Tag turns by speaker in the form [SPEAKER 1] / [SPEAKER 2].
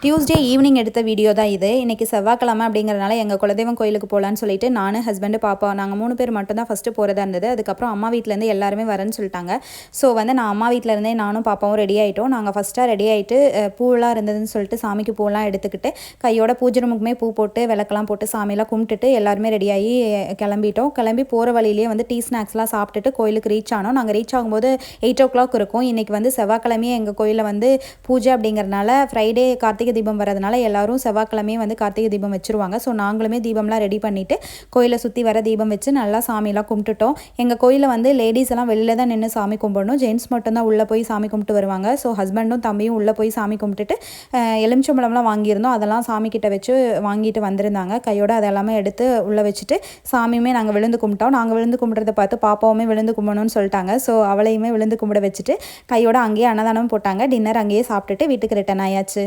[SPEAKER 1] Tuesday evening எடுத்த video தான் இது. இன்றைக்கி செவ்வாய்க்கிழமை அப்படிங்கிறனால எங்கள் குலதெய்வம் கோயிலுக்கு போகலான்னு சொல்லிட்டு நான், ஹஸ்பண்டு, பாப்பா நாங்கள் 3 பேர் மட்டும் தான் ஃபஸ்ட்டு போகிறதா இருந்தது. அதுக்கப்புறம் அம்மா வீட்டிலேருந்து எல்லாருமே வரேன்னு சொல்லிட்டாங்க. ஸோ நான் அம்மா வீட்டிலேருந்தே நானும் பாப்பாவும் ரெடி ஆகிட்டோம். நாங்கள் ஃபஸ்ட்டாக ரெடி ஆகிட்டு பூவெலாம் இருந்ததுன்னு சொல்லிட்டு சாமிக்கு பூவெலாம் எடுத்துக்கிட்டு கையோட பூஜை ரூமுக்குமே பூ போட்டு விளக்கெல்லாம் போட்டு சாமியெல்லாம் கும்பிட்டுட்டு எல்லாருமே ரெடியாகி கிளம்பிட்டோம். கிளம்பி போகிற வழியிலேயே டீ ஸ்நாக்ஸ்லாம் சாப்பிட்டுட்டு கோயிலுக்கு ரீச் ஆனோம். நாங்கள் ரீச் ஆகும்போது 8 o'clock இருக்கும். இன்றைக்கி செவ்வாய்க்கிழமையே எங்கள் கோயிலில் பூஜை அப்படிங்கிறனால ஃப்ரைடே கார்த்திகை தீபம் வரதுனால எல்லாரும் செவ்வாய்க்கிழமையே கார்த்திகை தீபம் வச்சுருவாங்க. ஸோ நாங்களுமே தீபம்லாம் ரெடி பண்ணிவிட்டு கோயிலை சுற்றி வர தீபம் வச்சு நல்லா சாமியெல்லாம் கும்பிட்டுட்டோம். எங்கள் கோயிலில் லேடிஸ் எல்லாம் வெளியில் தான் நின்று சாமி கும்பிடணும். ஜென்ட்ஸ் மட்டும்தான் உள்ளே போய் சாமி கும்பிட்டு வருவாங்க. ஸோ ஹஸ்பண்டும் தம்பியும் உள்ளே போய் சாமி கும்பிட்டுட்டு எலுமிச்சம்பழம்லாம் வாங்கியிருந்தோம். அதெல்லாம் சாமிக்கிட்ட வச்சு வாங்கிட்டு வந்திருந்தாங்க. கையோடு அதெல்லாமே எடுத்து உள்ளே வச்சுட்டு சாமியுமே நாங்கள் விழுந்து கும்பிட்டோம். நாங்கள் விழுந்து கும்பிட்றத பார்த்து பாப்பாவுமே விழுந்து கும்பிடணும்னு சொல்லிட்டாங்க. ஸோ அவளையுமே விழுந்து கும்பிட வச்சுட்டு கையோடு அங்கேயே அன்னதானம் போட்டாங்க. டின்னர் அங்கேயே சாப்பிட்டுட்டு வீட்டுக்கு ரிட்டர்ன் ஆயாச்சு.